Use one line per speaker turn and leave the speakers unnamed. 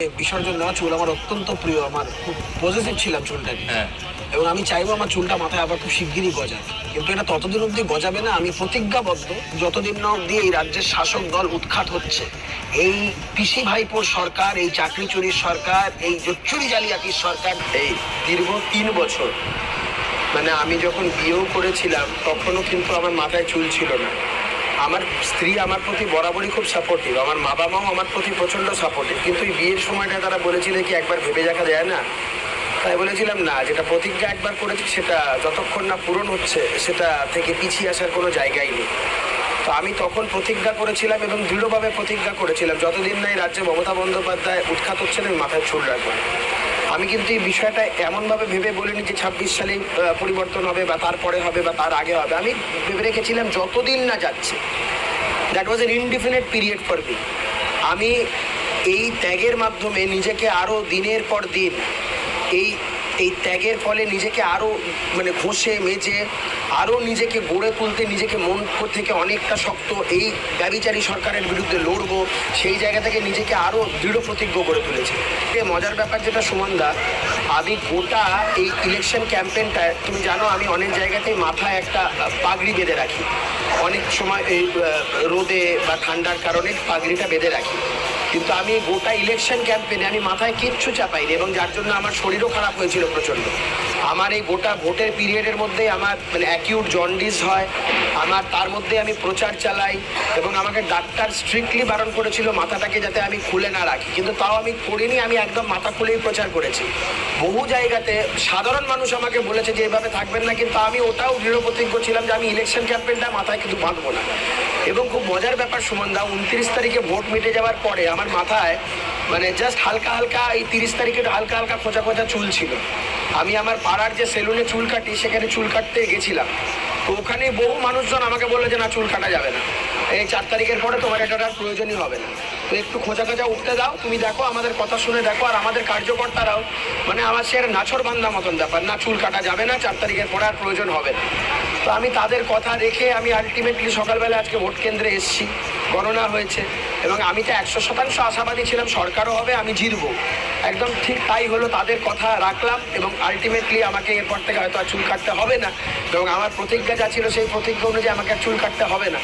বিসর্জন নেওয়া চুল আমার অত্যন্ত প্রিয়, আমার খুব পজিটিভ ছিলাম চুলটা নিয়ে। এবং আমি চাইবো আমার চুলটা মাথায় আবার খুব শিগগিরই গজাবে, কিন্তু এটা ততদিন অব্দি গজাবে না। আমি প্রতিজ্ঞাবদ্ধ যতদিন না অব্দি এই রাজ্যের শাসক দল উৎখাত হচ্ছে, এই পিসি ভাইপোর সরকার, এই চাকরি চুরির সরকার, এই জোচ্চুরি জালিয়াতির সরকার।
এই দীর্ঘ 3 বছর, মানে আমি যখন বিয়েও করেছিলাম তখনও কিন্তু আমার মাথায় চুল ছিল না। আমার স্ত্রী আমার প্রতি বরাবরই খুব সাপোর্টিভ, আমার মা বাবাও আমার প্রতি প্রচণ্ড সাপোর্টিভ, কিন্তু এই বিয়ের সময়টা তারা বলেছিল কি একবার ভেবে দেখা যায় না। তাই বলেছিলাম না, যেটা প্রতিজ্ঞা একবার করেছি সেটা যতক্ষণ না পূরণ হচ্ছে সেটা থেকে পিছিয়ে আসার কোনো জায়গাই নেই। তো আমি তখন প্রতিজ্ঞা করেছিলাম এবং দৃঢ়ভাবে প্রতিজ্ঞা করেছিলাম যতদিন না এই রাজ্যে মমতা বন্দ্যোপাধ্যায় উৎখাত হচ্ছেন আমি মাথায় চুল রাখবো। আমি কিন্তু এই বিষয়টা এমনভাবে ভেবে বলিনি যে 26 সালে পরিবর্তন হবে বা তারপরে হবে বা তার আগে হবে। আমি ভেবে রেখেছিলাম যতদিন না যাচ্ছে, that was an indefinite period for me. আমি এই ত্যাগের মাধ্যমে নিজেকে আরও দিনের পর দিন এই এই ত্যাগের ফলে নিজেকে আরও মানে ঘষে মেজে আরও নিজেকে গড়ে তুলতে, নিজেকে মন থেকে অনেকটা শক্ত এই ব্যভিচারী সরকারের বিরুদ্ধে লড়বো, সেই জায়গা থেকে নিজেকে আরও দৃঢ় প্রতিজ্ঞ করে তুলেছি। মজার ব্যাপার যেটা সুমনদা, আমি গোটা এই ইলেকশন ক্যাম্পেইনটায় তুমি জানো আমি অনেক জায়গাতেই মাথায় একটা পাগড়ি বেঁধে রাখি। অনেক সময় এই রোদে বা ঠান্ডার কারণে পাগড়িটা বেঁধে রাখি, কিন্তু আমি গোটা ইলেকশন ক্যাম্পেইনে আমি মাথায় কিচ্ছু চাপাইনি, এবং যার জন্য আমার শরীরও খারাপ হয়েছিল প্রচণ্ড। আমার এই গোটা ভোটের পিরিয়ডের মধ্যে আমার মানে অ্যাকিউট জন্ডিস হয়, আমার তার মধ্যে আমি প্রচার চালাই, এবং আমাকে ডাক্তার স্ট্রিক্টলি বারণ করেছিল মাথাটাকে যাতে আমি খুলে না রাখি, কিন্তু তাও আমি করিনি। আমি একদম মাথা খুলেই প্রচার করেছি। বহু জায়গাতে সাধারণ মানুষ আমাকে বলেছে যে এভাবে থাকবেন না, কিন্তু আমি ওটাও দৃঢ় প্রতিজ্ঞ ছিলাম যে আমি ইলেকশন ক্যাম্পেইনটা মাথায় কিন্তু বাঁধবো না। এবং খুব মজার ব্যাপার সুমনদা, 29 তারিখে ভোট মিটে যাওয়ার পরে আমার মাথায় মানে জাস্ট হালকা হালকা এই 30 তারিখে হালকা হালকা খোঁচা খোঁচা চুল ছিল। আমি আমার পাড়ার যে সেলুনে চুল কাটি সেখানে চুল কাটতে গেছিলাম, তো ওখানে বহু মানুষজন আমাকে বললো যে না, চুল কাটা যাবে না, এই 4 তারিখের পরে তোমার এটার আর প্রয়োজনই হবে না, তো একটু খোঁচা খোঁচা উঠতে দাও, তুমি দেখো আমাদের কথা শুনে দেখো। আর আমাদের কার্যকর্তারাও মানে আমার সে নাছর বান্ধা মতন ব্যাপার, না চুল কাটা যাবে না, 4 তারিখের পরে আর প্রয়োজন হবে না। তো আমি তাদের কথা রেখে আমি আলটিমেটলি সকালবেলা আজকে ভোট কেন্দ্রে এসেছি, গণনা হয়েছে, এবং আমি তো 100% আশাবাদী ছিলাম সরকারও হবে, আমি জিতবো। একদম ঠিক তাই হলো, তাদের কথা রাখলাম, এবং আলটিমেটলি আমাকে এরপর থেকে হয়তো আর চুল কাটতে হবে না, এবং আমার প্রতিজ্ঞা যা ছিল সেই প্রতিজ্ঞা অনুযায়ী আমাকে আর চুল কাটতে হবে না।